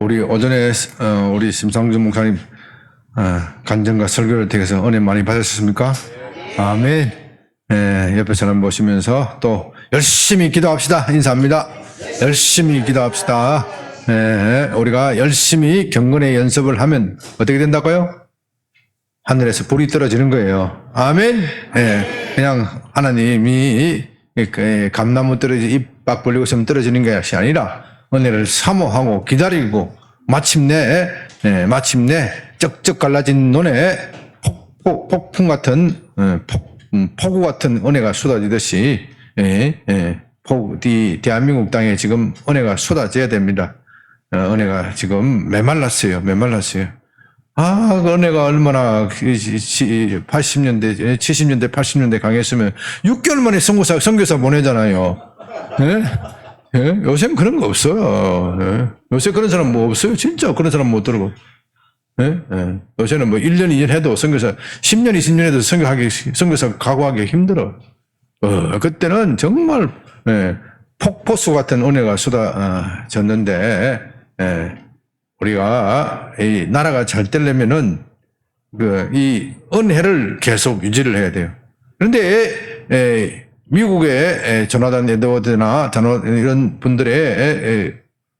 우리 오전에 우리 심상준 목사님 간증과 설교를 통해서 은혜 많이 받으셨습니까? 아멘. 옆에 사람 보시면서 또 열심히 기도합시다. 인사합니다. 열심히 기도합시다. 우리가 열심히 경건의 연습을 하면 어떻게 된다고요? 하늘에서 불이 떨어지는 거예요. 아멘. 그냥 하나님이 감나무 잎 벌리고 있으면 떨어지는 것이 아니라 은혜를 사모하고 기다리고 마침내 쩍쩍 갈라진 눈에 폭풍 같은 폭우 같은 은혜가 쏟아지듯이 대한민국 땅에 지금 은혜가 쏟아져야 됩니다. 은혜가 지금 메말랐어요. 그 은혜가 얼마나 80년대, 70년대, 80년대 강했으면 6개월 만에 선교사 보내잖아요. 요새는 그런 거 없어요. 요새 그런 사람 뭐 없어요. 진짜 그런 사람 못 들고. 요새는 뭐 1년, 2년 해도 선교사, 10년, 20년 해도 선교사 각오하기 힘들어. 그때는 정말, 폭포수 같은 은혜가 쏟아졌는데, 우리가 이 나라가 잘 되려면은 이 은혜를 계속 유지를 해야 돼요. 그런데, 미국의 조나단 에드워드나 이런 분들의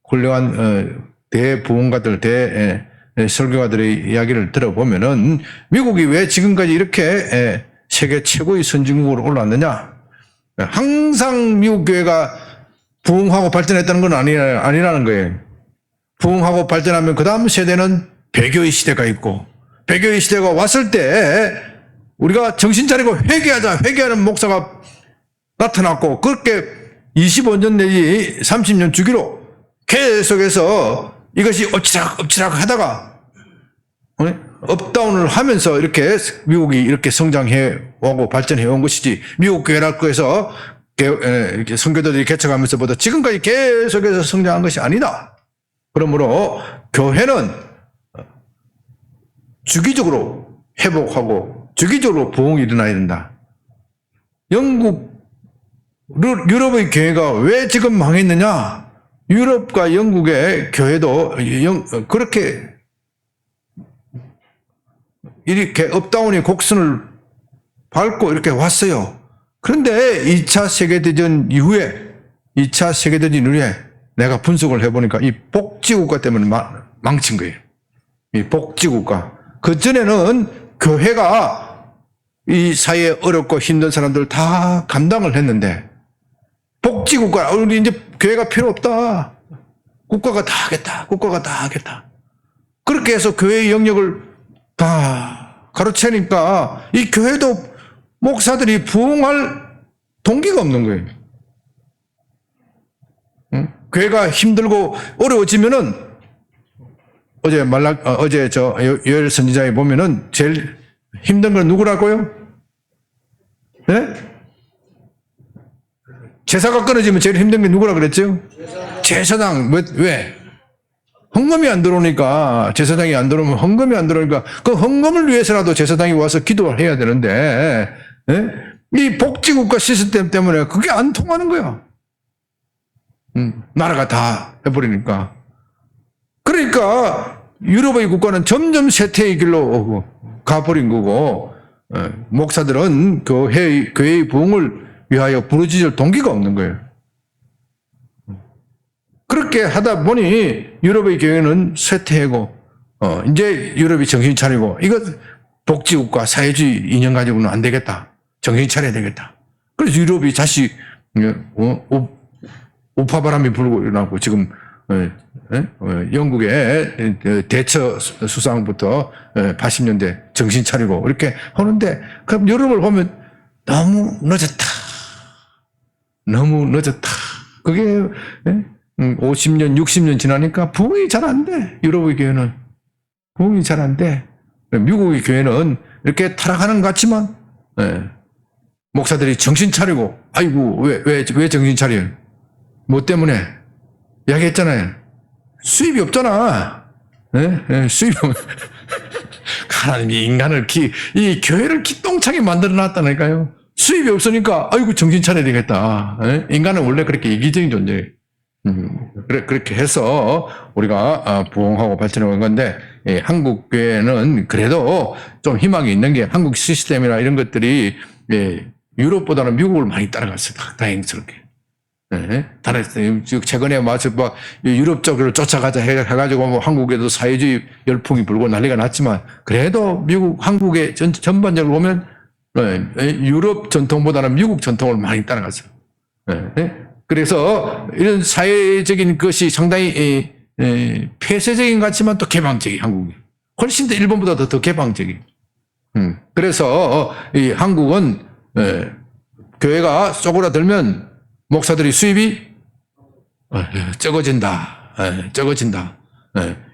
훌륭한 대부흥가들, 설교가들의 이야기를 들어보면은 미국이 왜 지금까지 이렇게 세계 최고의 선진국으로 올라왔느냐? 항상 미국 교회가 부흥하고 발전했다는 건 아니라는 거예요. 부흥하고 발전하면 그 다음 세대는 배교의 시대가 있고, 배교의 시대가 왔을 때 우리가 정신 차리고 회개하는 목사가 나타났고, 그렇게 25년 내지 30년 주기로 계속해서 이것이 엎치락 하다가 업다운을 하면서 이렇게 미국이 이렇게 성장해 오고 발전해 온 것이지, 미국 교회라고 해서 이렇게 선교들이 개척하면서부터 지금까지 계속해서 성장한 것이 아니다. 그러므로 교회는 주기적으로 회복하고 주기적으로 부흥이 일어나야 된다. 유럽의 교회가 왜 지금 망했느냐? 유럽과 영국의 교회도 그렇게 이렇게 업다운의 곡선을 밟고 이렇게 왔어요. 그런데 2차 세계대전 이후에 내가 분석을 해보니까 이 복지국가 때문에 망친 거예요. 이 복지국가. 그전에는 교회가 이 사회에 어렵고 힘든 사람들 다 감당을 했는데, 복지국가, 우리 이제 교회가 필요 없다. 국가가 다 하겠다. 그렇게 해서 교회의 영역을 다 가로채니까 이 교회도 목사들이 부흥할 동기가 없는 거예요. 교회가 힘들고 어려워지면은 어제 요엘 선지자에 보면은 제일 힘든 건 누구라고요? 네? 제사가 끊어지면 제일 힘든 게 누구라 그랬죠? 제사장. 왜? 헌금이 안 들어오니까, 제사장이 안 들어오면 헌금이 안 들어오니까 그 헌금을 위해서라도 제사장이 와서 기도를 해야 되는데, 이 복지국가 시스템 때문에 그게 안 통하는 거야. 나라가 다 해버리니까. 그러니까 유럽의 국가는 점점 쇠퇴의 길로 가버린 거고, 목사들은 교회의 부흥을 위하여 부르짖을 동기가 없는 거예요. 그렇게 하다 보니 유럽의 교회는 쇠퇴하고, 이제 유럽이 정신 차리고, 이거 복지국가 사회주의 이념 가지고는 안 되겠다. 정신 차려야 되겠다. 그래서 유럽이 다시 우파바람이 불고 일어나고, 지금 영국의 대처 수상부터 80년대 정신 차리고 이렇게 하는데, 그럼 유럽을 보면 너무 늦었다. 그게 50년, 60년 지나니까 부흥이 잘 안 돼. 유럽의 교회는 부흥이 잘 안 돼. 미국의 교회는 이렇게 타락하는 것 같지만, 목사들이 정신 차리고, 아이고 왜 정신 차려요? 뭐 때문에? 이야기했잖아요. 수입이 없잖아. 수입이 하나님이 인간을 이 교회를 기똥차게 만들어 놨다니까요. 수입이 없으니까 아이고 정신 차려야 되겠다. 인간은 원래 그렇게 이기적인 존재예요. 그렇게 해서 우리가 부흥하고 발전해 온 건데, 한국 교회는 그래도 좀 희망이 있는 게 한국 시스템이나 이런 것들이 유럽보다는 미국을 많이 따라갔어요. 다행스럽게. 네. 최근에 마치 막 유럽 쪽으로 쫓아가자 해가지고 뭐 한국에도 사회주의 열풍이 불고 난리가 났지만, 그래도 한국의 전반적으로 보면 유럽 전통보다는 미국 전통을 많이 따라갔어요. 네. 그래서 이런 사회적인 것이 상당히 폐쇄적인 것 같지만 또 개방적이 한국이 훨씬 더 일본보다 더 개방적이. 그래서 이 한국은 교회가 쪼그라들면 목사들이 수입이 적어진다. 적어진다.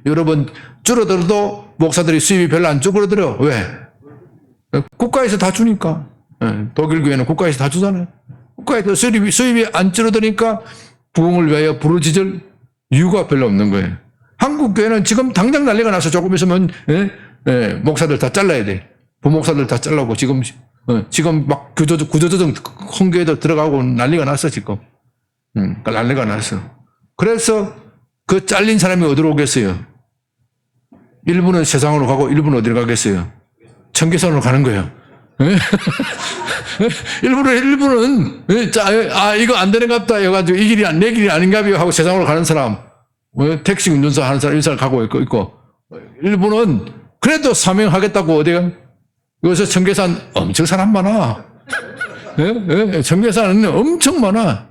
여러분 줄어들어도 목사들이 수입이 별로 안 줄어들어요. 왜? 국가에서 다 주니까. 독일 교회는 국가에서 다 주잖아요. 국가에서 수입이 안 줄어드니까 부흥을 위하여 부르짖을 이유가 별로 없는 거예요. 한국 교회는 지금 당장 난리가 나서 조금 있으면 목사들 다 잘라야 돼. 부목사들 다 잘라고 지금 막 구조조정 큰 교회도 들어가고 난리가 났어 지금. 난리가 났어. 그래서 그 잘린 사람이 어디로 오겠어요? 일부는 세상으로 가고 일부는 어디로 가겠어요? 청계산으로 가는 거예요. 일부는 이거 안 되는 것 같다 해가지고 이 길이 내 길이 아닌가 봐요 하고 세상으로 가는 사람, 택시 운전사 하는 사람, 이 사람 가고 있고, 일부는 그래도 사명하겠다고 어디가 여기서 청계산 엄청 사람 많아. 청계산은 엄청 많아.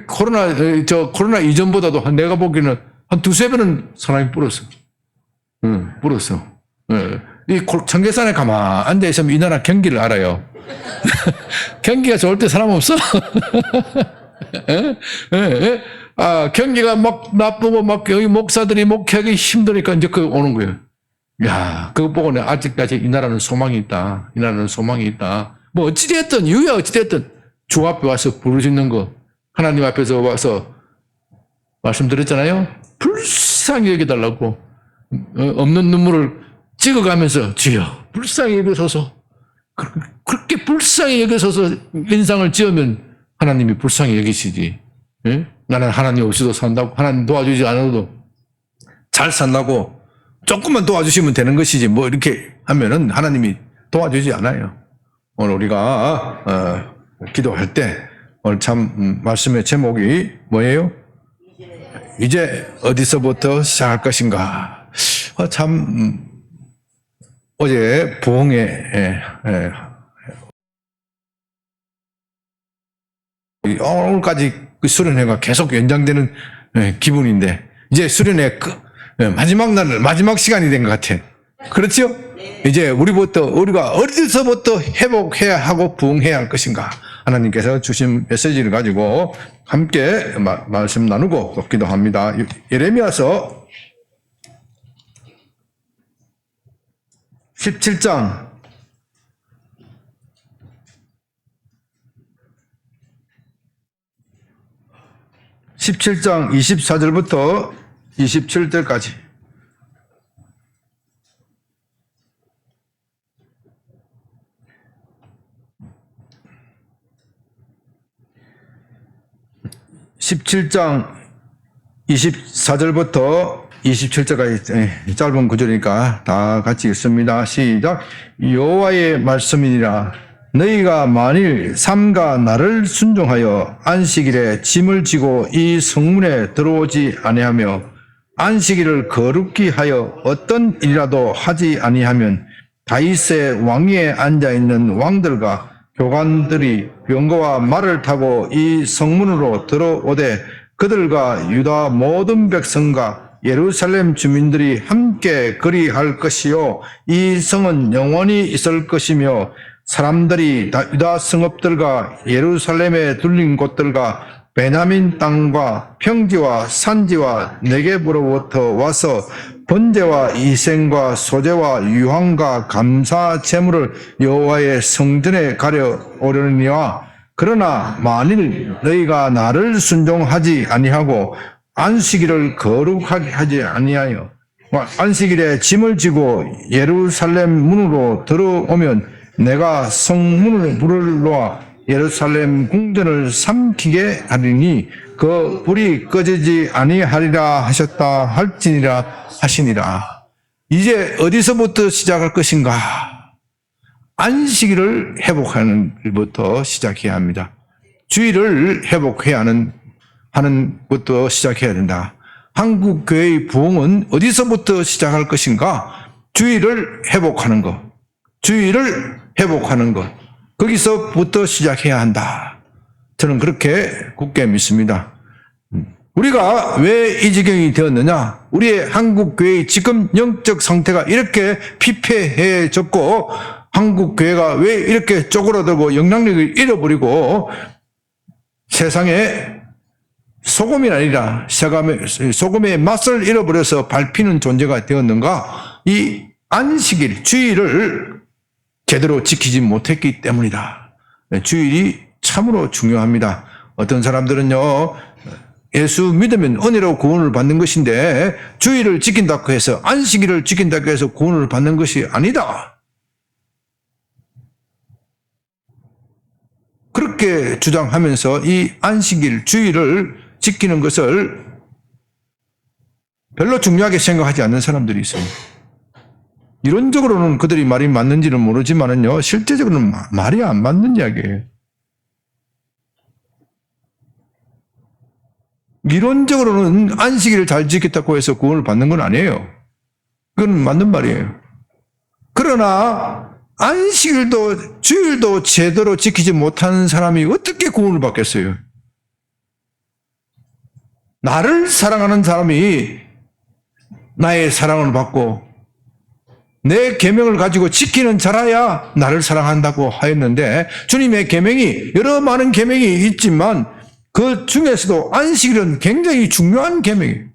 코로나 이전보다도 내가 보기에는 한 두세 배는 사람이 불었어. 불었어. 이 청계산에 가만 앉아 있으면 이 나라 경기를 알아요. 경기가 좋을 때 사람 없어? 경기가 막 나쁘고 막 여기 목사들이 목회하기 힘드니까 이제 그 오는 거예요. 야, 그거 보고 내가 아직까지 이 나라는 소망이 있다. 이 나라는 소망이 있다. 뭐 어찌됐든 이유야 어찌됐든 주 앞에 와서 부르짖는 거, 하나님 앞에서 와서 말씀드렸잖아요. 불쌍히 여겨달라고. 없는 눈물을 찍어가면서 주여 불쌍히 여겨서서, 그렇게 불쌍히 여겨서서 인상을 지으면 하나님이 불쌍히 여기시지. 나는 하나님 없이도 산다고, 하나님 도와주지 않아도 잘 산다고 조금만 도와주시면 되는 것이지 뭐 이렇게 하면은 하나님이 도와주지 않아요. 오늘 우리가 기도할 때 오늘 참 말씀의 제목이 뭐예요? 이제 어디서부터 시작할 것인가. 참 어제 부흥회 오늘까지 그 수련회가 계속 연장되는 기분인데, 이제 수련회 마지막 날, 마지막 시간이 된 것 같아. 그렇죠? 이제 우리가 어디서부터 회복해야 하고 부흥해야 할 것인가. 하나님께서 주신 메시지를 가지고 함께 말씀 나누고 또 기도합니다. 예레미야서 17장 24절부터 27절까지. (17장) 24절부터 27절까지 짧은 구절이니까 다 같이 읽습니다. 시작. 여호와의 말씀이니라. 너희가 만일 삼가 나를 순종하여 안식일에 짐을 지고 이 성문에 들어오지 아니하며 안식일을 거룩히 하여 어떤 일이라도 하지 아니하면 다윗의 왕위에 앉아있는 왕들과 교관들이 병거와 말을 타고 이 성문으로 들어오되 그들과 유다 모든 백성과 예루살렘 주민들이 함께 그리할 것이요 이 성은 영원히 있을 것이며 사람들이 유다 성읍들과 예루살렘에 둘린 곳들과 베냐민 땅과 평지와 산지와 네겝으로부터 와서 번제와 이생과 소제와 유황과 감사 제물을 여호와의 성전에 가려 오려니와 그러나 만일 너희가 나를 순종하지 아니하고 안식일을 거룩하게 하지 아니하여 안식일에 짐을 지고 예루살렘 문으로 들어오면 내가 성문을 불을 놓아 예루살렘 궁전을 삼키게 하리니 그 불이 꺼지지 아니하리라 하셨다 할지니라 하시니라. 이제 어디서부터 시작할 것인가? 안식일을 회복하는 일부터 시작해야 합니다. 주일을 회복해야 하는 것부터 시작해야 된다. 한국 교회의 부흥은 어디서부터 시작할 것인가? 주일을 회복하는 것. 주일을 회복하는 것. 거기서부터 시작해야 한다. 저는 그렇게 굳게 믿습니다. 우리가 왜 이 지경이 되었느냐? 우리의 한국 교회의 지금 영적 상태가 이렇게 피폐해졌고 한국 교회가 왜 이렇게 쪼그라들고 영향력을 잃어버리고 세상에 소금이 아니라 소금의 맛을 잃어버려서 밟히는 존재가 되었는가? 이 안식일, 주일을 제대로 지키지 못했기 때문이다. 주일이 참으로 중요합니다. 어떤 사람들은요, 예수 믿으면 은혜로 구원을 받는 것인데 주일을 지킨다고 해서 안식일을 지킨다고 해서 구원을 받는 것이 아니다. 그렇게 주장하면서 이 안식일, 주일을 지키는 것을 별로 중요하게 생각하지 않는 사람들이 있습니다. 이론적으로는 그들이 말이 맞는지는 모르지만은요, 실제적으로는 말이 안 맞는 이야기예요. 이론적으로는 안식일을 잘 지켰다고 해서 구원을 받는 건 아니에요. 그건 맞는 말이에요. 그러나 안식일도 주일도 제대로 지키지 못하는 사람이 어떻게 구원을 받겠어요? 나를 사랑하는 사람이 나의 사랑을 받고 내 계명을 가지고 지키는 자라야 나를 사랑한다고 하였는데 주님의 계명이 여러 많은 계명이 있지만 그 중에서도 안식일은 굉장히 중요한 계명이에요.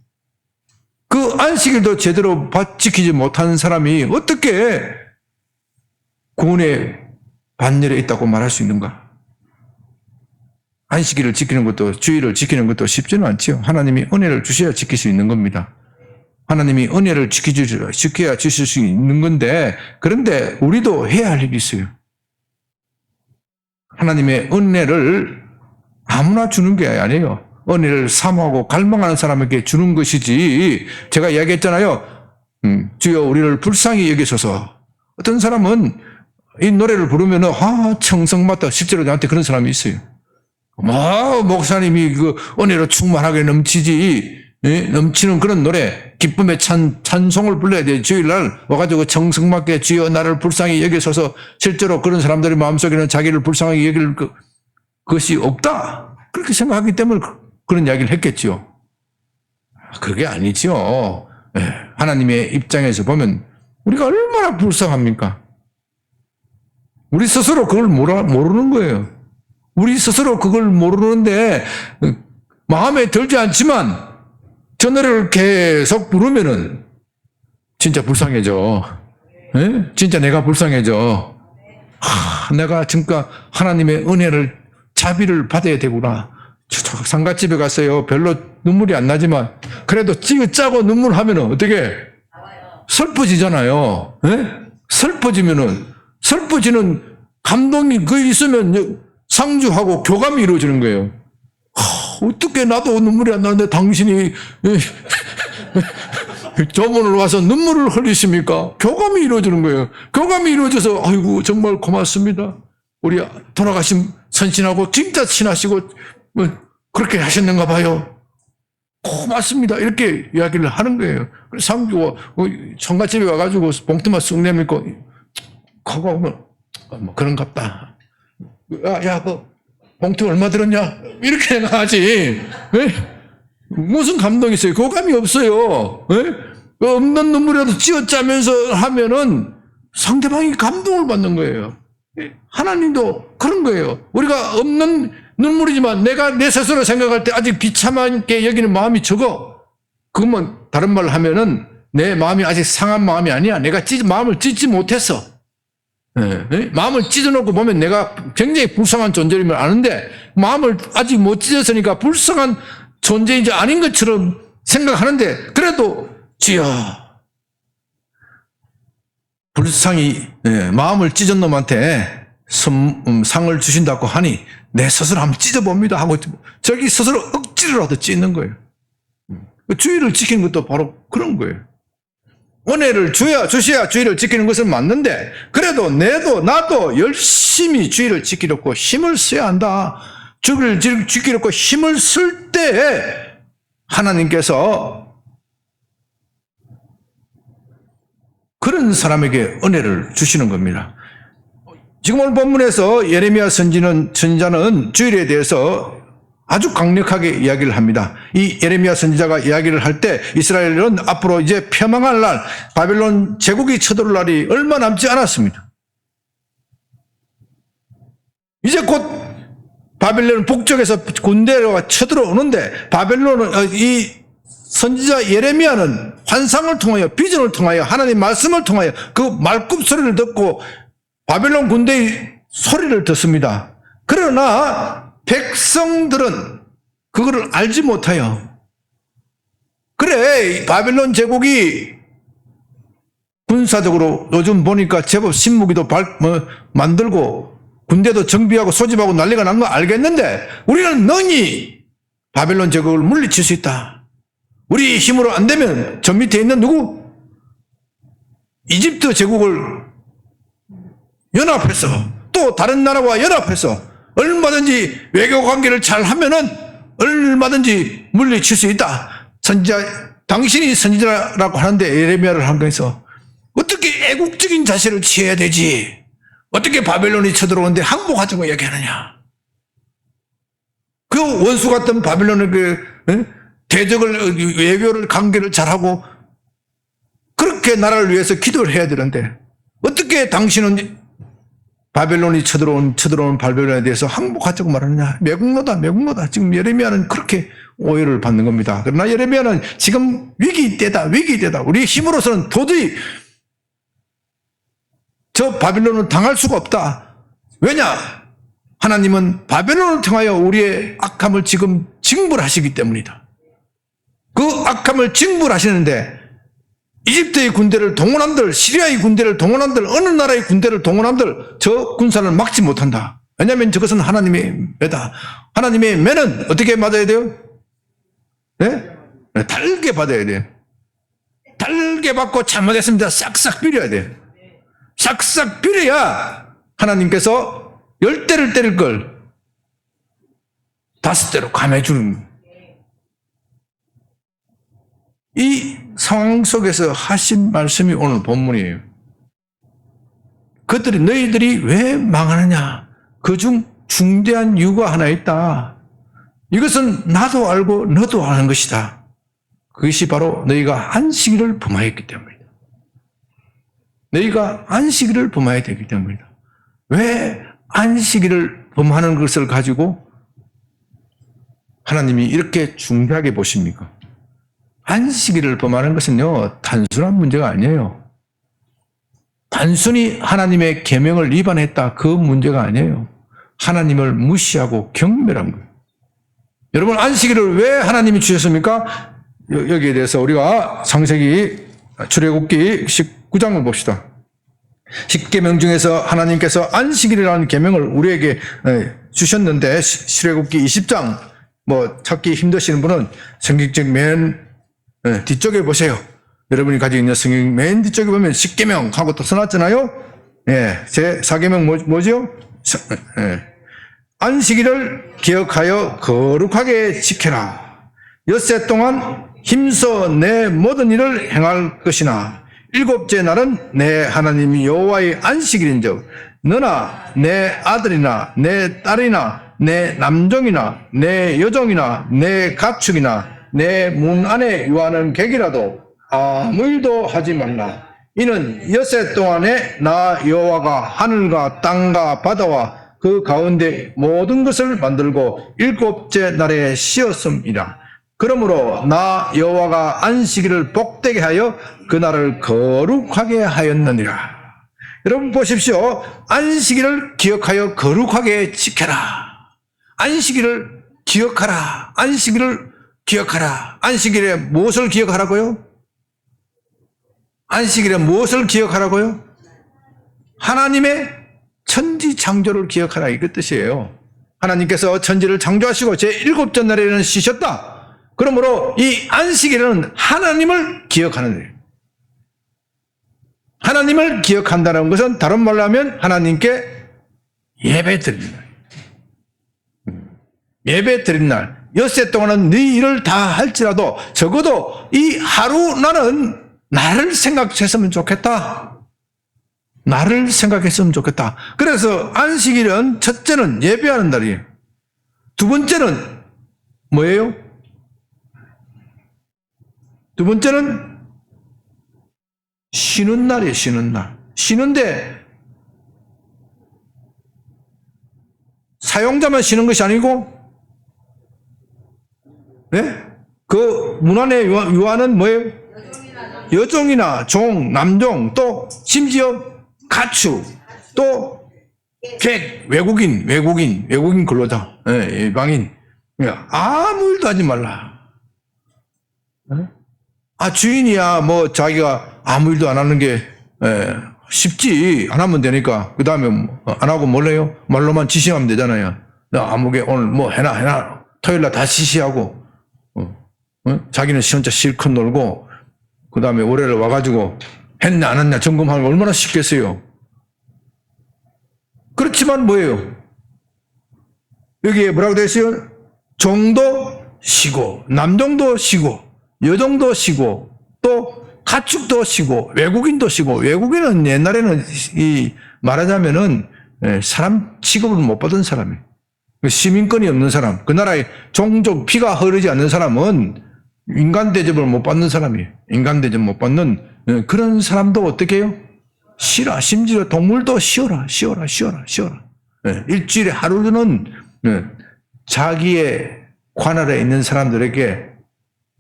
그 안식일도 제대로 지키지 못하는 사람이 어떻게 구원의 반열에 있다고 말할 수 있는가? 안식일을 지키는 것도 주일을 지키는 것도 쉽지는 않지요. 하나님이 은혜를 주셔야 지킬 수 있는 겁니다. 하나님이 은혜를 지켜야 주실 수 있는 건데 그런데 우리도 해야 할 일이 있어요. 하나님의 은혜를 아무나 주는 게 아니에요. 은혜를 사모하고 갈망하는 사람에게 주는 것이지. 제가 이야기했잖아요. 주여 우리를 불쌍히 여기소서. 어떤 사람은 이 노래를 부르면은 청성맞다. 실제로 나한테 그런 사람이 있어요. 목사님이 그 은혜로 충만하게 넘치지. 넘치는 그런 노래, 기쁨의 찬송을 불러야 돼. 주일날 와가지고 정성맞게 주여 나를 불쌍히 여기소서. 실제로 그런 사람들의 마음속에는 자기를 불쌍히 여길 그것이 없다. 그렇게 생각하기 때문에 그런 이야기를 했겠지요. 그게 아니지요. 하나님의 입장에서 보면 우리가 얼마나 불쌍합니까? 우리 스스로 그걸 모르는 거예요. 우리 스스로 그걸 모르는데 마음에 들지 않지만 저 노래를 계속 부르면은 진짜 불쌍해져. 진짜 내가 불쌍해져. 내가 진짜 하나님의 은혜를 자비를 받아야 되구나. 상갓집에 갔어요. 별로 눈물이 안 나지만 그래도 짜고 눈물하면은 어떻게 슬퍼지잖아요. 슬퍼지는 감동이 그 있으면 상주하고 교감이 이루어지는 거예요. 어떻게 나도 눈물이 안 나는데 당신이 저분을 와서 눈물을 흘리십니까? 교감이 이루어지는 거예요. 교감이 이루어져서 아이고 정말 고맙습니다. 우리 돌아가신 선신하고 진짜 친하시고 그렇게 하셨는가 봐요. 고맙습니다. 이렇게 이야기를 하는 거예요. 그래서 상주고 청갓집에 와가지고 봉투만 쑥 내밀고 가고 오면 그런갑다. 야, 그 봉투 얼마 들었냐? 이렇게 생각하지. 무슨 감동이 있어요? 교감이 없어요. 없는 눈물이라도 쥐어짜면서 하면은 상대방이 감동을 받는 거예요. 하나님도 그런 거예요. 우리가 없는 눈물이지만 내가 내 스스로 생각할 때 아직 비참하게 여기는 마음이 적어. 그러면 다른 말을 하면은 내 마음이 아직 상한 마음이 아니야. 내가 마음을 찢지 못했어. 마음을 찢어놓고 보면 내가 굉장히 불쌍한 존재임을 아는데 마음을 아직 못 찢었으니까 불쌍한 존재인지 아닌 것처럼 생각하는데 그래도 주여 불쌍히 마음을 찢은 놈한테 상을 주신다고 하니 내 스스로 한번 찢어봅니다 하고 저기 스스로 억지로 억지로라도 찢는 거예요. 주의를 지키는 것도 바로 그런 거예요. 은혜를 주셔야 주의를 지키는 것은 맞는데, 그래도 나도 열심히 주의를 지키려고 힘을 써야 한다. 주의를 지키려고 힘을 쓸 때 하나님께서 그런 사람에게 은혜를 주시는 겁니다. 지금 오늘 본문에서 예레미야 선지자는 주일에 대해서 아주 강력하게 이야기를 합니다. 이 예레미야 선지자가 이야기를 할 때 이스라엘은 앞으로 이제 폐망할 날, 바벨론 제국이 쳐들어올 날이 얼마 남지 않았습니다. 이제 곧 바벨론 북쪽에서 군대가 쳐들어오는데, 바벨론은 이 선지자 예레미야는 환상을 통하여, 비전을 통하여, 하나님 말씀을 통하여 그 말굽 소리를 듣고 바벨론 군대의 소리를 듣습니다. 그러나 백성들은 그거를 알지 못해요. 그래, 바벨론 제국이 군사적으로 요즘 보니까 제법 신무기도 만들고 군대도 정비하고 소집하고 난리가 난 거 알겠는데, 우리는 능히 바벨론 제국을 물리칠 수 있다. 우리 힘으로 안 되면 저 밑에 있는 누구? 이집트 제국을 연합해서, 또 다른 나라와 연합해서 얼마든지 외교 관계를 잘 하면은 얼마든지 물리칠 수 있다. 당신이 선지자라고 하는데 예레미야를 한 거에서 어떻게 애국적인 자세를 취해야 되지? 어떻게 바벨론이 쳐들어오는데 항복하자고 얘기하느냐? 그 원수 같은 바벨론의 대적을, 외교를, 관계를 잘하고 그렇게 나라를 위해서 기도를 해야 되는데, 어떻게 당신은 바벨론이 쳐들어온 바벨론에 대해서 항복하자고 말하느냐? 매국노다. 지금 예레미야는 그렇게 오해를 받는 겁니다. 그러나 예레미야는 지금 위기 때다. 우리 힘으로서는 도저히 저 바벨론을 당할 수가 없다. 왜냐? 하나님은 바벨론을 통하여 우리의 악함을 지금 징벌하시기 때문이다. 그 악함을 징벌하시는데, 이집트의 군대를 동원함들, 시리아의 군대를 동원함들, 어느 나라의 군대를 동원함들, 저 군사를 막지 못한다. 왜냐하면 저것은 하나님의 매다. 하나님의 매는 어떻게 맞아야 돼요? 네? 달게 받아야 돼요. 달게 받고 잘못했습니다. 싹싹 비려야 돼요. 싹싹 비려야 하나님께서 10대를 때릴 걸 5대로 감해주는 거예요. 이 상황 속에서 하신 말씀이 오늘 본문이에요. 너희들이 왜 망하느냐? 그중 중대한 이유가 하나 있다. 이것은 나도 알고 너도 아는 것이다. 그것이 바로 너희가 안식일을 범하였기 때문이다. 너희가 안식일을 범하여야 되기 때문이다. 왜 안식일을 범하는 것을 가지고 하나님이 이렇게 중대하게 보십니까? 안식일을 범하는 것은요, 단순한 문제가 아니에요. 단순히 하나님의 계명을 위반했다, 그 문제가 아니에요. 하나님을 무시하고 경멸한 거예요. 여러분, 안식일을 왜 하나님이 주셨습니까? 여기에 대해서 우리가 창세기 출애굽기 19장을 봅시다. 10계명 중에서 하나님께서 안식일이라는 계명을 우리에게 주셨는데, 출애굽기 20장 찾기 힘드시는 분은 성경책 맨 뒤쪽에 보세요. 여러분이 가지고 있는 성경 맨 뒤쪽에 보면 10계명 하고 또 써놨잖아요. 제 4계명 뭐죠? 안식일을 기억하여 거룩하게 지켜라. 엿새 동안 힘써 내 모든 일을 행할 것이나 일곱째 날은 내 하나님 여호와의 안식일인즉 너나 내 아들이나 내 딸이나 내 남종이나 내 여종이나 내 가축이나 내 문 안에 유하는 객이라도 아무 일도 하지 말라. 이는 엿새 동안에 나 여호와가 하늘과 땅과 바다와 그 가운데 모든 것을 만들고 일곱째 날에 쉬었음이라. 그러므로 나 여호와가 안식일을 복되게 하여 그날을 거룩하게 하였느니라. 여러분 보십시오. 안식일을 기억하여 거룩하게 지켜라. 안식일을 기억하라. 안식일을 기억하라. 안식일에 무엇을 기억하라고요? 안식일에 무엇을 기억하라고요? 하나님의 천지 창조를 기억하라, 이그 뜻이에요. 하나님께서 천지를 창조하시고 제7째 날에는 쉬셨다. 그러므로 이 안식일은 하나님을 기억하는 날이에요. 하나님을 기억한다는 것은 다른 말로 하면 하나님께 예배 드리는 날. 예배 드리는 날. 엿새 동안은 네 일을 다 할지라도 적어도 이 하루 나는 나를 생각했으면 좋겠다. 나를 생각했으면 좋겠다. 그래서 안식일은 첫째는 예배하는 날이에요. 두 번째는 뭐예요? 두 번째는 쉬는 날이에요. 쉬는 날. 쉬는데 사용자만 쉬는 것이 아니고 네? 그 문안에 유아는 뭐예요? 여종이나 종, 남종, 또 심지어 가축, 또 객, 외국인 근로자, 이방인. 아무 일도 하지 말라. 아, 주인이야, 뭐, 자기가 아무 일도 안 하는 게, 쉽지. 안 하면 되니까. 그 다음에 안 하고 뭘래요? 말로만 지시하면 되잖아요. 나 아무게 오늘 뭐 해놔. 토요일 날 다 지시하고, 자기는 혼자 실컷 놀고, 그 다음에 올해를 와가지고, 했냐, 안 했냐 점검하면 얼마나 쉽겠어요. 그렇지만 뭐예요? 여기에 뭐라고 되어 있어요? 종도 쉬고, 남종도 쉬고, 여종도 쉬고, 또 가축도 쉬고, 외국인도 쉬고, 외국인은 옛날에는 말하자면은 사람 취급을 못 받은 사람이에요. 시민권이 없는 사람, 그 나라의 종족 피가 흐르지 않는 사람은 인간 대접을 못 받는 사람이에요. 인간 대접 못 받는 그런 사람도 어떻게 해요? 쉬라. 심지어 동물도 쉬어라. 일주일에 하루는 자기의 관할에 있는 사람들에게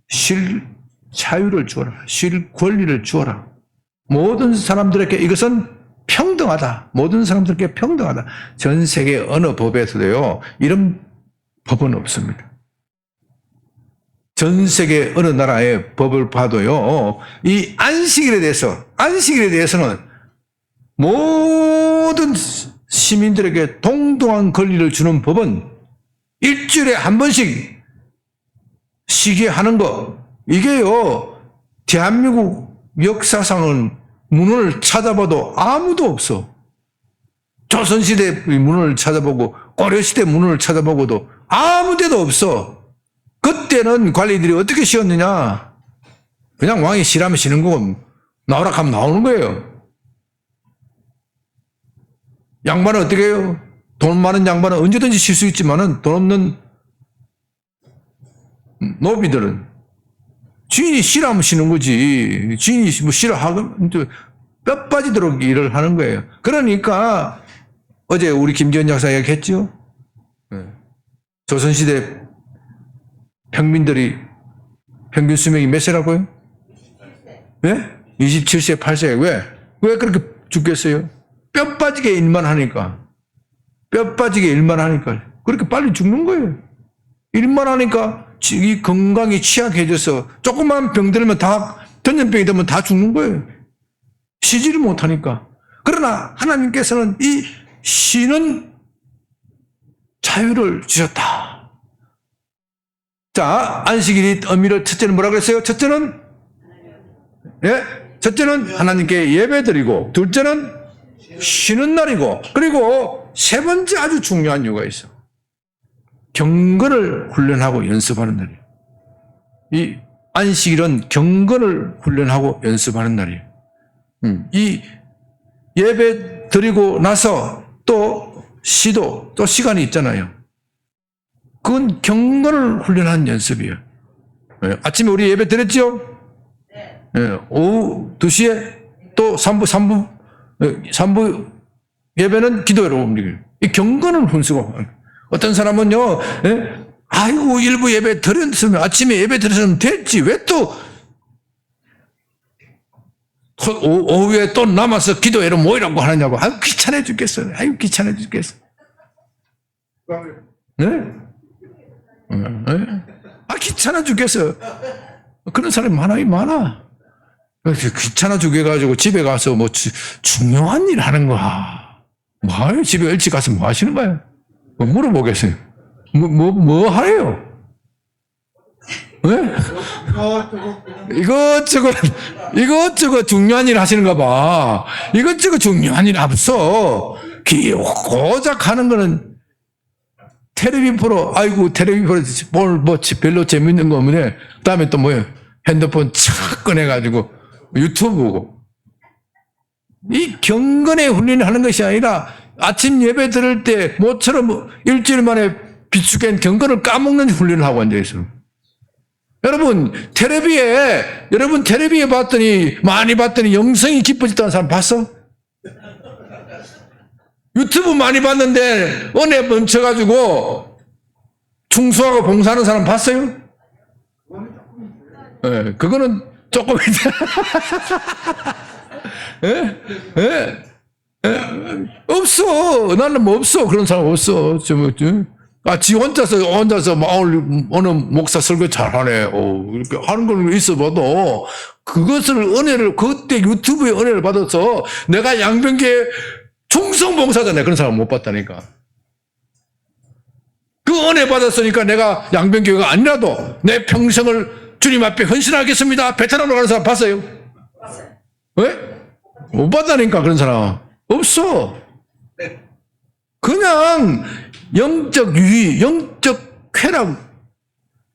쉴 자유를 주어라. 쉴 권리를 주어라. 모든 사람들에게 이것은 평등하다. 모든 사람들에게 평등하다. 전 세계 어느 법에서도요, 이런 법은 없습니다. 전 세계 어느 나라의 법을 봐도요, 이 안식일에 대해서는 모든 시민들에게 동등한 권리를 주는 법은 일주일에 한 번씩 쉬게 하는 거, 이게요, 대한민국 역사상은 문헌을 찾아봐도 아무도 없어. 조선시대 문헌을 찾아보고, 고려시대 문헌을 찾아보고도 아무 데도 없어. 그때는 관리들이 어떻게 쉬었느냐? 그냥 왕이 쉬라면 쉬는 거고, 나오라 하면 나오는 거예요. 양반은 어떻게 해요? 돈 많은 양반은 언제든지 쉴 수 있지만은 돈 없는 노비들은 주인이 쉬라면 쉬는 거지. 주인이 뭐 싫어하면 뼈 빠지도록 일을 하는 거예요. 그러니까 어제 우리 김지현 약사 이야기했죠? 조선시대 평민들이 평균 수명이 몇 세라고요? 네? 27세, 8세. 왜 그렇게 죽겠어요? 뼈 빠지게 일만 하니까. 그렇게 빨리 죽는 거예요. 일만 하니까 이 건강이 취약해져서 조그만 병 들면 전염병이 되면 다 죽는 거예요. 쉬지를 못하니까. 그러나 하나님께서는 이 쉬는 자유를 주셨다. 자, 안식일이 의미를 첫째는 뭐라고 했어요? 첫째는 하나님께 예배드리고, 둘째는 쉬는 날이고, 그리고 세 번째 아주 중요한 이유가 있어. 경건을 훈련하고 연습하는 날이에요. 이 안식일은 경건을 훈련하고 연습하는 날이에요. 이 예배 드리고 나서 또 또 시간이 있잖아요. 그건 경건을 훈련하는 연습이에요. 아침에 우리 예배 드렸죠? 오후 2시에 또 3부 예배는 기도회로 옮기고, 이 경건을 훈수고. 어떤 사람은요, 아이고, 일부 예배 드렸으면, 아침에 예배 드렸으면 됐지. 왜 또, 오후에 또 남아서 기도회로 모이라고 하느냐고. 아유, 귀찮아 죽겠어. 귀찮아 죽겠어. 그런 사람이 많아. 귀찮아 죽여가지고 집에 가서 뭐 중요한 일 하는 거야. 뭐예요? 집에 일찍 가서 뭐 하시는 거야? 물어보겠어요. 뭐 하래요? 네? 이것저것 중요한 일 하시는가 봐. 이것저것 중요한 일 없어. 고작 하는 거는 텔레비 프로, 아이고, 텔레비 프로, 별로 재밌는 거 없네. 그 다음에 또 뭐예요? 핸드폰 착 꺼내가지고 유튜브 보고. 이 경건의 훈련을 하는 것이 아니라 아침 예배 들을 때 모처럼 일주일 만에 비축한 경건을 까먹는 훈련을 하고 앉아있어요. 여러분 텔레비에 많이 봤더니 영성이 깊어졌다는 사람 봤어? 유튜브 많이 봤는데 은혜 멈춰가지고 충수하고 봉사하는 사람 봤어요? 네, 그거는 조금 없어. 나는 뭐 없어. 그런 사람 없어. 지 혼자서 오늘 목사 설교 잘하네. 이렇게 하는 걸 있어봐도 그것을 그때 유튜브에 은혜를 받아서 내가 양변교회 충성봉사자네. 그런 사람 못 봤다니까. 그 은혜 받았으니까 내가 양변교회가 아니라도 내 평생을 주님 앞에 헌신하겠습니다. 베테랑으로 가는 사람 봤어요? 왜? 못 봤다니까. 그런 사람 없어. 그냥 영적 유의, 영적 쾌락,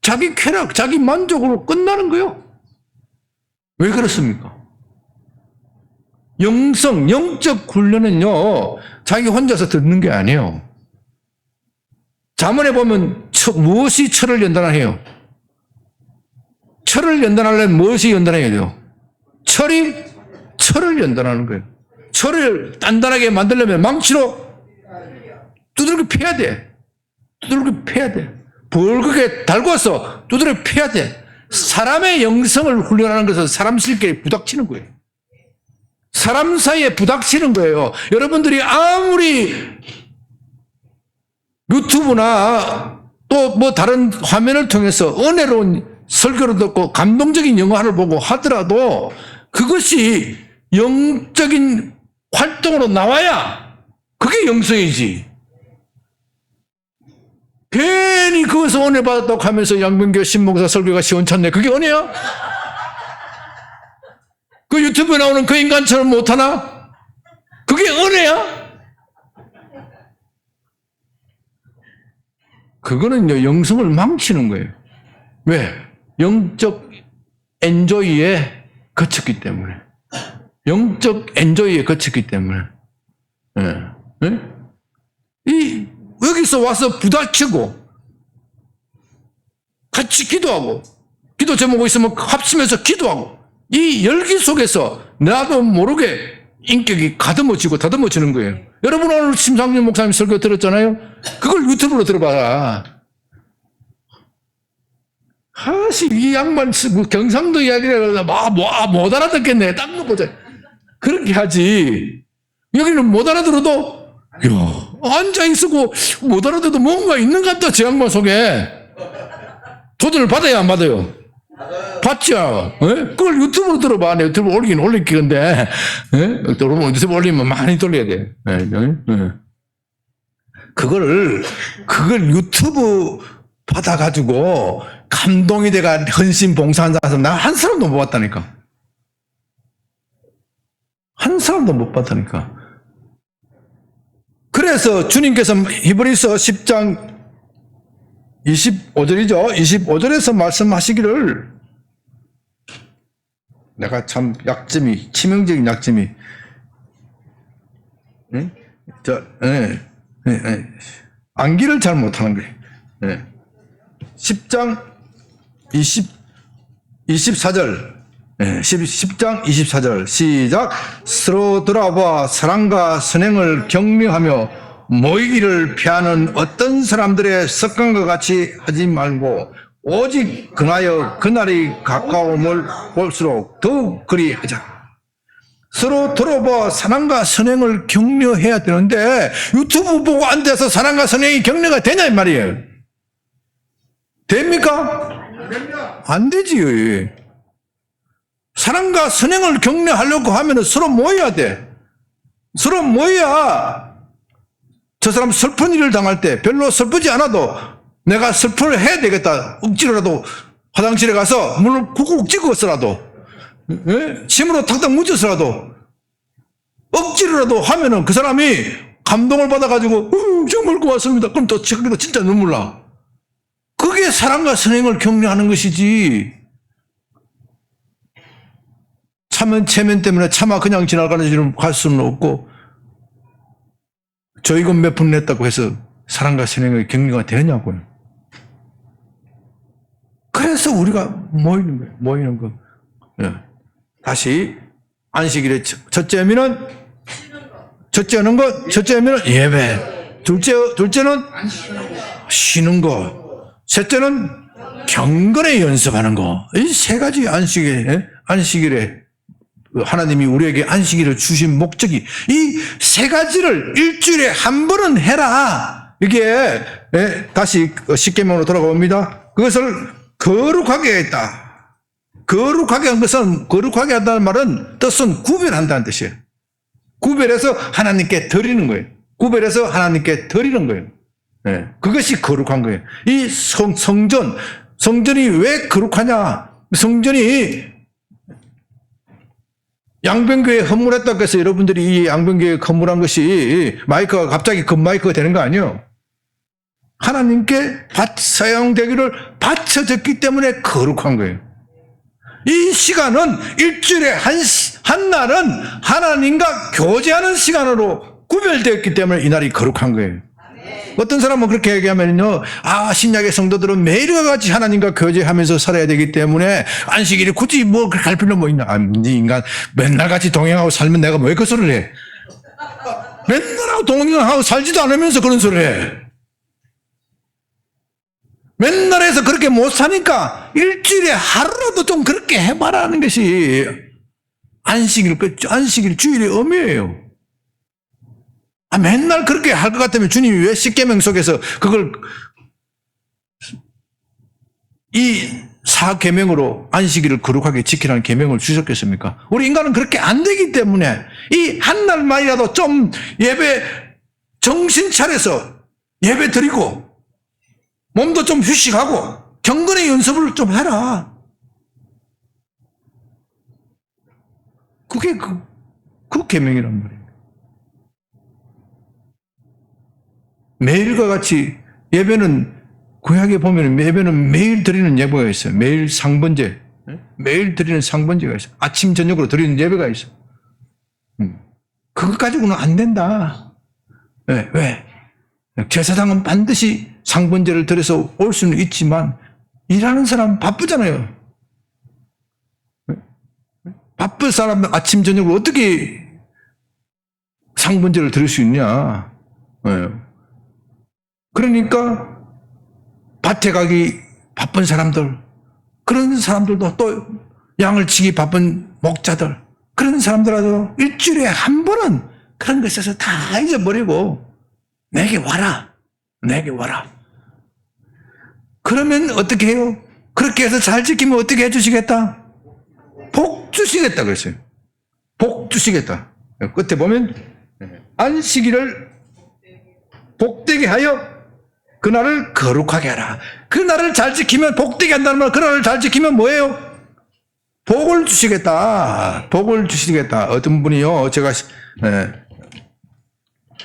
자기 만족으로 끝나는 거예요. 왜 그렇습니까? 영적 훈련은요, 자기 혼자서 듣는 게 아니에요. 잠언에 보면 무엇이 철을 연단하해요? 철을 연단하려면 무엇이 연단해야 돼요? 철을 연단하는 거예요. 철을 단단하게 만들려면 망치로 두들겨 패야 돼. 벌겋게 달궈서 두드려 패야 돼. 사람의 영성을 훈련하는 것은 사람 실끼리 부닥치는 거예요. 사람 사이에 부닥치는 거예요. 여러분들이 아무리 유튜브나 또 뭐 다른 화면을 통해서 은혜로운 설교를 듣고 감동적인 영화를 보고 하더라도 그것이 영적인 활동으로 나와야 그게 영성이지. 괜히 그것을 은혜 받았다고 하면서 양변교회 신목사 설교가 시원찮네. 그게 은혜야? 그 유튜브에 나오는 그 인간처럼 못하나? 그게 은혜야? 그거는요, 영성을 망치는 거예요. 왜? 영적 엔조이에 거쳤기 때문에. 여기서 와서 부닥치고, 같이 기도하고, 기도 제목 있으면 합심해서 기도하고, 이 열기 속에서 나도 모르게 인격이 다듬어지는 거예요. 여러분 오늘 심상준 목사님 설교 들었잖아요? 그걸 유튜브로 들어봐라. 이 양반 경상도 이야기를 못 알아듣겠네. 딱 놓고 그렇게 하지. 여기는 못 알아들어도 앉아있고 못 알아들어도 뭔가 있는 것 같다. 저 양반 속에. 도전을 받아야 안 받아요? 받죠. 그걸 유튜브로 들어봐. 유튜브 올릴 건데, 유튜브 올리면 많이 돌려야 돼. 그걸 유튜브 받아가지고 감동이 돼가 헌신 봉사한 사람 나 한 사람도 못 봤다니까. 그래서 주님께서 히브리서 10장 25절이죠. 25절에서 말씀하시기를, 내가 참 치명적인 약점이, 암기를 잘 못하는 거예요. 10장 24절, 10장 24절, 시작. 서로 돌아와 사랑과 선행을 격려하며 모이기를 피하는 어떤 사람들의 습관과 같이 하지 말고 오직 그나여 그날이 가까움을 볼수록 더욱 그리 하자. 서로 돌아봐 사랑과 선행을 격려해야 되는데 유튜브 보고 앉아서 사랑과 선행이 격려가 되냐 이 말이에요. 됩니까? 안 되지. 사랑과 선행을 격려하려고 하면 서로 모여야 돼. 서로 모여야 저 사람 슬픈 일을 당할 때 별로 슬프지 않아도 내가 슬픔을 해야 되겠다. 억지로라도 화장실에 가서 물을 쿡쿡 찍어서라도 침으로 탁탁 묻혀서라도 억지로라도 하면은 그 사람이 감동을 받아가지고 정말 고맙습니다. 그럼 또 진짜 눈물 나. 그게 사랑과 선행을 격려하는 것이지. 체면 때문에 차마 그냥 지나가는 길을 갈 수는 없고 조이금 몇 푼 냈다고 해서 사랑과 선행의 격려가 되냐고요. 그래서 우리가 모이는 거. 예. 다시 안식일의 첫째 의미는 예배. 둘째는 쉬는 거. 셋째는 경건에 연습하는 거. 이 세 가지 안식일에 하나님이 우리에게 안식일을 주신 목적이 이 세 가지를 일주일에 한 번은 해라. 이게 다시 십계명으로 돌아가 봅니다. 그것을 거룩하게 했다. 거룩하게 한 것은 거룩하게 한다는 말은 뜻은 구별한다는 뜻이에요. 구별해서 하나님께 드리는 거예요. 구별해서 하나님께 드리는 거예요. 네. 그것이 거룩한 거예요. 이 성전이 왜 거룩하냐? 성전이 양변교회 헌물했다고 해서 여러분들이 이 양변교회 헌물한 것이 마이크가 갑자기 금마이크가 되는 거 아니에요? 하나님께 사용되기를 바쳐졌기 때문에 거룩한 거예요. 이 시간은 일주일에 한 날은 하나님과 교제하는 시간으로 구별되었기 때문에 이 날이 거룩한 거예요. 어떤 사람은 그렇게 얘기하면요, 신약의 성도들은 매일과 같이 하나님과 교제하면서 살아야 되기 때문에 안식일이 굳이 갈 필요 뭐 있나? 네 인간 맨날 같이 동행하고 살면 내가 왜 그 소리를 해? 맨날 하고 동행하고 살지도 않으면서 그런 소리를 해. 맨날 해서 그렇게 못 사니까 일주일에 하루라도 좀 그렇게 해봐라는 것이 안식일 주일의 의미예요. 맨날 그렇게 할 것 같으면 주님이 왜 십계명 속에서 그걸 이 사계명으로 안식일을 거룩하게 지키라는 계명을 주셨겠습니까? 우리 인간은 그렇게 안 되기 때문에 이 한 날만이라도 좀 예배 정신 차려서 예배 드리고 몸도 좀 휴식하고 경건의 연습을 좀 해라. 그게 그 계명이란 말이에요. 매일과 같이 예배는 구약에 보면 예배는 매일 드리는 예배가 있어요. 매일 상번제, 매일 드리는 상번제가 있어요. 아침 저녁으로 드리는 예배가 있어요. 그것 가지고는 안 된다. 왜? 제사장은 반드시 상번제를 드려서 올 수는 있지만 일하는 사람 바쁘잖아요. 바쁜 사람 아침 저녁으로 어떻게 상번제를 드릴 수 있냐? 그러니까 밭에 가기 바쁜 사람들, 그런 사람들도 또 양을 치기 바쁜 목자들, 그런 사람들도 일주일에 한 번은 그런 것에서 다 잊어버리고 내게 와라. 그러면 어떻게 해요? 그렇게 해서 잘 지키면 어떻게 해주시겠다? 복 주시겠다 그랬어요. 복 주시겠다. 끝에 보면 안식일을 복되게 하여 그날을 거룩하게 하라. 그날을 잘 지키면 복되게 한다는 말, 그날을 잘 지키면 뭐예요? 복을 주시겠다. 복을 주시겠다. 어떤 분이요, 제가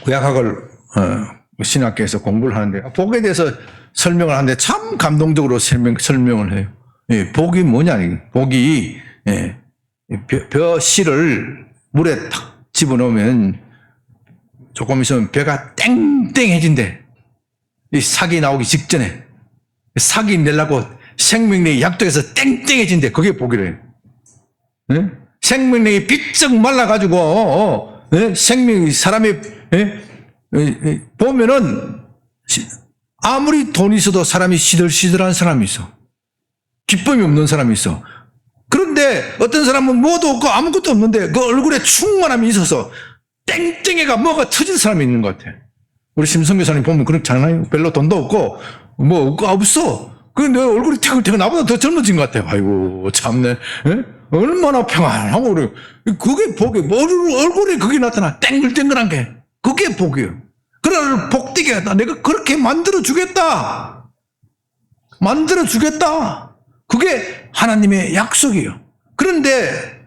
구약학을 신학교에서 공부를 하는데 복에 대해서 설명을 하는데 참 감동적으로 설명을 해요. 복이 뭐냐? 복이 벼씨를 물에 탁 집어넣으면 조금 있으면 벼가 땡땡해진대. 이 삭이 나오기 직전에 삭이 내려고 생명력이 약독해서 땡땡해진대. 그게 복이래요. 생명력이 비쩍 말라가지고 생명이 사람이 보면은 아무리 돈이 있어도 사람이 시들시들한 사람이 있어. 기쁨이 없는 사람이 있어. 그런데 어떤 사람은 뭐도 없고 아무것도 없는데 그 얼굴에 충만함이 있어서 땡땡해가 뭐가 터진 사람이 있는 것 같아. 우리 심성 교사님 보면 그렇잖아요. 별로 돈도 없고 뭐 없고 없어. 근데 얼굴이 태글태글 나보다 더 젊어진 것 같아요. 아이고 참네. 얼마나 평안하고 그래. 그게 복이에요. 얼굴에 그게 나타나 땡글땡글한 게 그게 복이에요. 그를 복되게 하다. 내가 그렇게 만들어 주겠다. 만들어 주겠다. 그게 하나님의 약속이에요. 그런데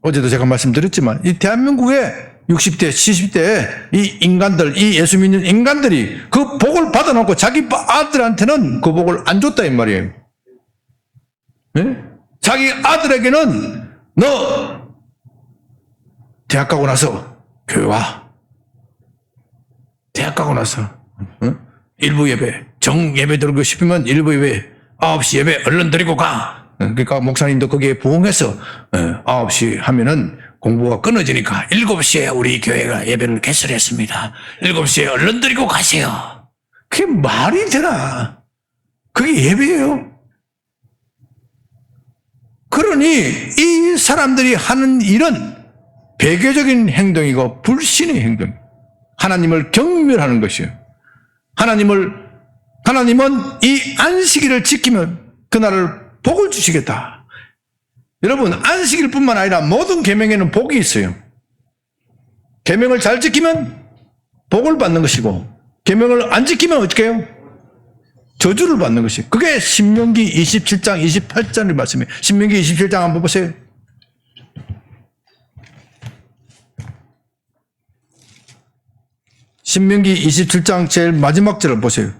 어제도 제가 말씀드렸지만 이 대한민국의 60대, 70대 이 인간들, 이 예수 믿는 인간들이 그 복을 받아놓고 자기 아들한테는 그 복을 안 줬다 이 말이에요. 네? 자기 아들에게는 너 대학 가고 나서 교회 와. 대학 가고 나서 일부 예배, 정 예배 드리고 싶으면 일부 예배 9시 예배 얼른 드리고 가. 그러니까 목사님도 거기에 부응해서 9시 하면은 공부가 끊어지니까 7시에 우리 교회가 예배를 개설했습니다. 7시에 얼른 드리고 가세요. 그게 말이 되나? 그게 예배예요? 그러니 이 사람들이 하는 일은 배교적인 행동이고 불신의 행동. 하나님을 경멸하는 것이에요. 하나님은 이 안식일을 지키면 그날을 복을 주시겠다. 여러분, 안식일 뿐만 아니라 모든 계명에는 복이 있어요. 계명을 잘 지키면 복을 받는 것이고, 계명을 안 지키면 어떻게 해요? 저주를 받는 것이. 그게 신명기 27장 28절의 말씀이에요. 신명기 27장 한번 보세요. 신명기 27장 제일 마지막 절을 보세요.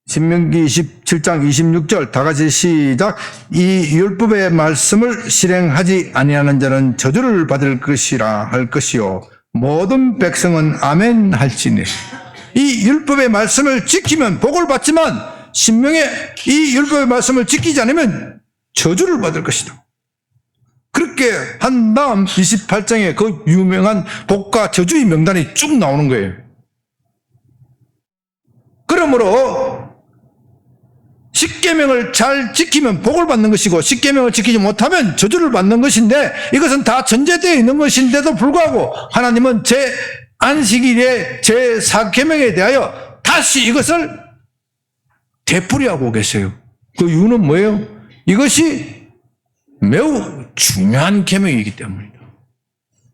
신명기 27장 26절 다 같이 시작. 이 율법의 말씀을 실행하지 아니하는 자는 저주를 받을 것이라 할 것이요 모든 백성은 아멘 할지니. 이 율법의 말씀을 지키면 복을 받지만 신명의 이 율법의 말씀을 지키지 않으면 저주를 받을 것이다. 그렇게 한 다음 28장에 그 유명한 복과 저주의 명단이 쭉 나오는 거예요. 그러므로 십계명을 잘 지키면 복을 받는 것이고 십계명을 지키지 못하면 저주를 받는 것인데 이것은 다 전제되어 있는 것인데도 불구하고 하나님은 제 안식일의 제 4계명에 대하여 다시 이것을 되풀이하고 계세요. 그 이유는 뭐예요? 이것이 매우 중요한 계명이기 때문이다.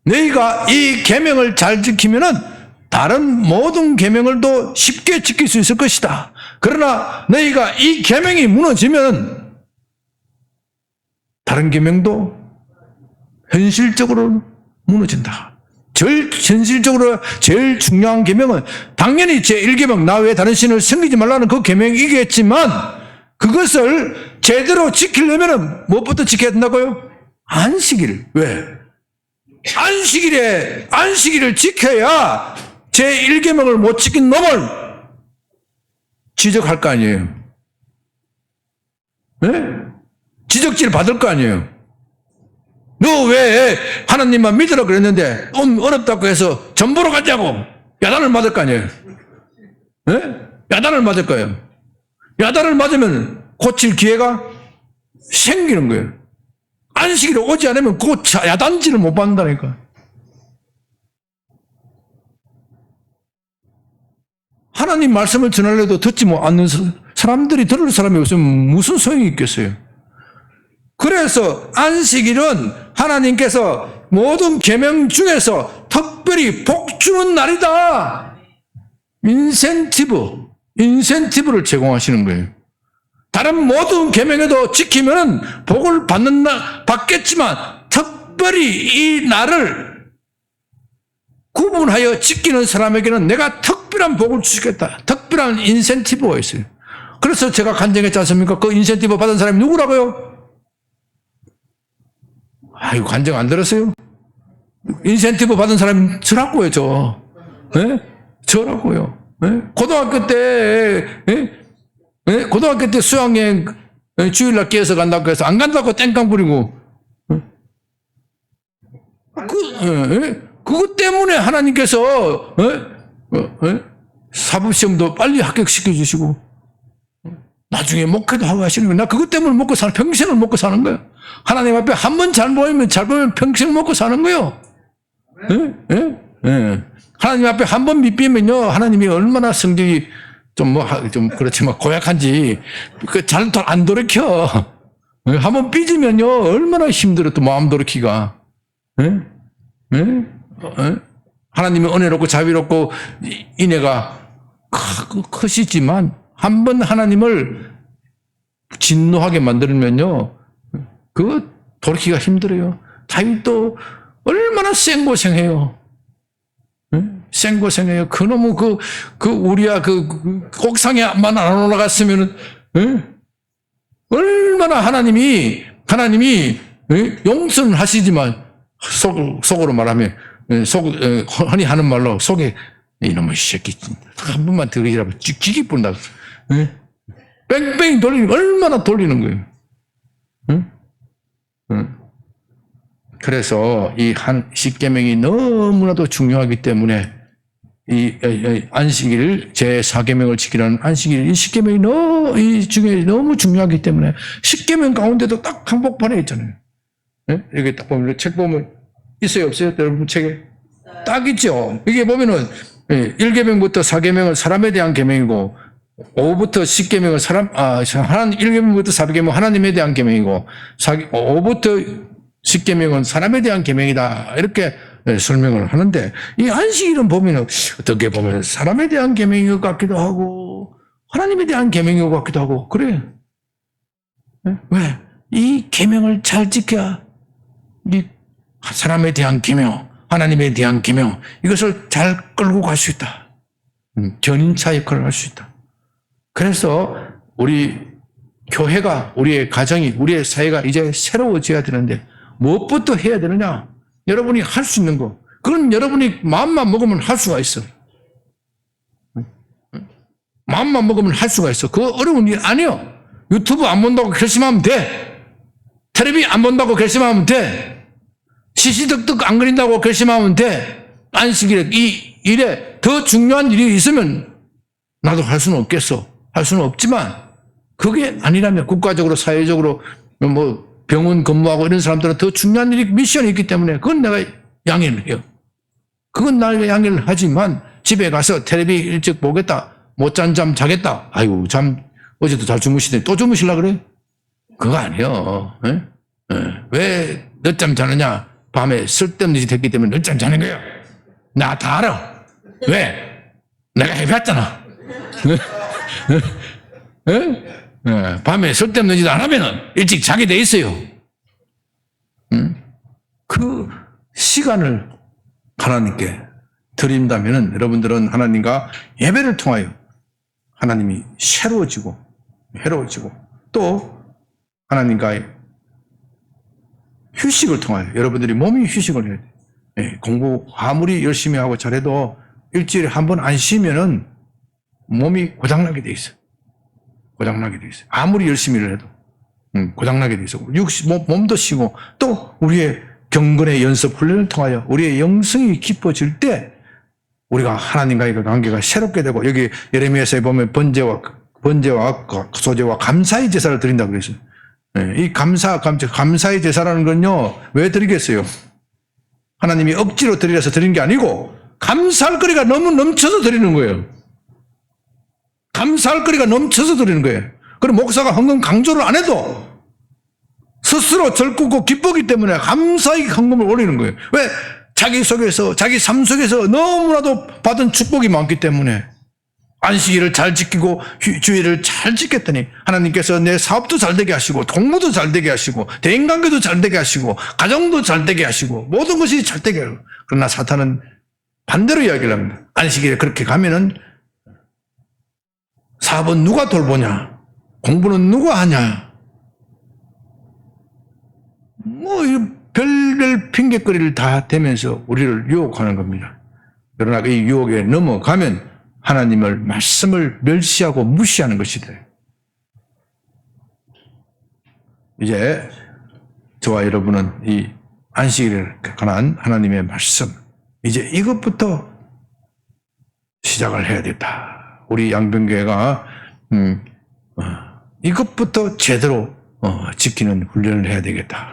너희가 이 계명을 잘 지키면은 다른 모든 계명을도 쉽게 지킬 수 있을 것이다. 그러나 너희가 이 계명이 무너지면 다른 계명도 현실적으로 무너진다. 제일 현실적으로 제일 중요한 계명은 당연히 제1계명 나 외에 다른 신을 섬기지 말라는 그 계명이겠지만 그것을 제대로 지키려면 무엇부터 지켜야 된다고요? 안식일. 왜? 안식일을 지켜야 제1계명을 못 지킨 놈을 지적할 거 아니에요. 네? 지적질 받을 거 아니에요. 너 왜 하나님만 믿으라 그랬는데 어렵다고 해서 전보로 가자고 야단을 맞을 거 아니에요. 네? 야단을 맞을 거예요. 야단을 맞으면 고칠 기회가 생기는 거예요. 안식일에 오지 않으면 그 야단지를 못 받는다니까. 하나님 말씀을 전하려도 듣지 않는 사람들이 들을 사람이 없으면 무슨 소용이 있겠어요? 그래서 안식일은 하나님께서 모든 계명 중에서 특별히 복 주는 날이다. 인센티브를 제공하시는 거예요. 다른 모든 계명에도 지키면 복을 받겠지만 특별히 이 날을 구분하여 지키는 사람에게는 내가 특별한 복을 주시겠다. 특별한 인센티브가 있어요. 그래서 제가 간증했지 않습니까? 그 인센티브 받은 사람이 누구라고요? 아이고, 간증 안 들었어요? 인센티브 받은 사람이 저라고요, 저. 네? 저라고요. 네? 고등학교 때 수학여행 주일날 깨어서 간다고 해서 안 간다고 땡깡 부리고. 그것 때문에 하나님께서 사법시험도 빨리 합격시켜 주시고 나중에 목회도 하고 하시는 거예요. 나 그것 때문에 평생을 먹고 사는 거예요. 하나님 앞에 한 번 잘 보면 평생 먹고 사는 거예요. 하나님 앞에 한 번 밑비면요 하나님이 얼마나 성적이 좀 그렇지만 고약한지 잘 안 돌이켜. 한번 삐지면요 얼마나 힘들어 또 마음 돌이키가. 예? 예? 하나님의 은혜롭고 자비롭고 인애가 크시지만 한번 하나님을 진노하게 만들면요 그거 돌이키기가 힘들어요. 다윗도 얼마나 생고생해요. 생고생해요. 그놈의 우리야 옥상에만 안 올라갔으면은 얼마나 하나님이 용서는 하시지만 속으로 말하면 흔히 하는 말로 속에 이놈의 새끼 한 번만 들으시라고 기기 뿐다. 뺑뺑이 돌리는 얼마나 돌리는 거예요. 그래서 이 십계명이 너무나도 중요하기 때문에 이 안식일 제4계명을 지키라는 안식일 이 십계명이 이 중에 너무 중요하기 때문에 십계명 가운데도 딱 한복판에 있잖아요. 여기 딱 보면 책 보면 있어요 없어요? 여러분 책에 딱 있죠. 이게 보면은 1계명부터 4계명은 사람에 대한 계명이고 5부터 10계명은 1계명부터 4계명은 하나님에 대한 계명이고 5부터 10계명은 사람에 대한 계명이다. 이렇게 설명을 하는데 이 안식일은 보면은 어떻게 보면 사람에 대한 계명인 것 같기도 하고 하나님에 대한 계명인 것 같기도 하고 그래. 왜? 이 계명을 잘 지켜야 이 사람에 대한 계명, 하나님에 대한 계명 이것을 잘 끌고 갈 수 있다. 견인차 역할을 할 수 있다. 그래서 우리 교회가 우리의 가정이 우리의 사회가 이제 새로워져야 되는데 무엇부터 해야 되느냐? 여러분이 할 수 있는 거. 그건 여러분이 마음만 먹으면 할 수가 있어. 마음만 먹으면 할 수가 있어. 그거 어려운 일 아니요. 유튜브 안 본다고 결심하면 돼. 텔레비 안 본다고 결심하면 돼. 시시덕덕 안 그린다고 결심하면 돼. 안식일에 이 일에 더 중요한 일이 있으면 나도 할 수는 없겠어. 할 수는 없지만 그게 아니라면 국가적으로 사회적으로 병원 근무하고 이런 사람들은 더 중요한 일이 미션이 있기 때문에 그건 내가 양해를 해요. 그건 내가 양해를 하지만 집에 가서 텔레비 일찍 보겠다. 못 잔 잠 자겠다. 아이고 어제도 잘 주무시더니 또 주무실라 그래? 그거 아니에요. 왜 늦잠 자느냐? 밤에 쓸데없는 짓 했기 때문에 늦잠 자는 거예요. 나 다 알아. 왜? 내가 해봤잖아. 밤에 쓸데없는 짓 안 하면은 일찍 자게 돼 있어요. 그 시간을 하나님께 드린다면은 여러분들은 하나님과 예배를 통하여 하나님이 새로워지고 또 하나님과의 휴식을 통하여 여러분들이 몸이 휴식을 해야 돼. 공부 아무리 열심히 하고 잘해도 일주일에 한 번 안 쉬면은 몸이 고장나게 돼 있어요. 고장나게 돼 있어요. 아무리 열심히를 해도 고장나게 돼 있어요. 몸도 쉬고 또 우리의 경건의 연습 훈련을 통하여 우리의 영성이 깊어질 때 우리가 하나님과의 그 관계가 새롭게 되고 여기 예레미야서에 보면 번제와 소제와 감사의 제사를 드린다고 그랬어요. 이 감사의 제사라는 건요 왜 드리겠어요? 하나님이 억지로 드리라서 드린 게 아니고 감사할 거리가 너무 넘쳐서 드리는 거예요. 감사할 거리가 넘쳐서 드리는 거예요. 그럼 목사가 헌금 강조를 안 해도 스스로 절꾸고 기쁘기 때문에 감사의 헌금을 올리는 거예요. 왜? 자기 삶 속에서 너무나도 받은 축복이 많기 때문에 안식일을 잘 지키고 주일을 잘 지켰더니 하나님께서 내 사업도 잘 되게 하시고 공부도 잘 되게 하시고 대인관계도 잘 되게 하시고 가정도 잘 되게 하시고 모든 것이 잘 되게 하고 그러나 사탄은 반대로 이야기를 합니다. 안식일에 그렇게 가면은 사업은 누가 돌보냐? 공부는 누가 하냐? 별별 핑계거리를 다 대면서 우리를 유혹하는 겁니다. 그러나 이 유혹에 넘어가면 하나님을 말씀을 멸시하고 무시하는 것이 돼요. 이제 저와 여러분은 이 안식일에 관한 하나님의 말씀 이제 이것부터 시작을 해야 됐다. 우리 양병교회가 이것부터 제대로 지키는 훈련을 해야 되겠다.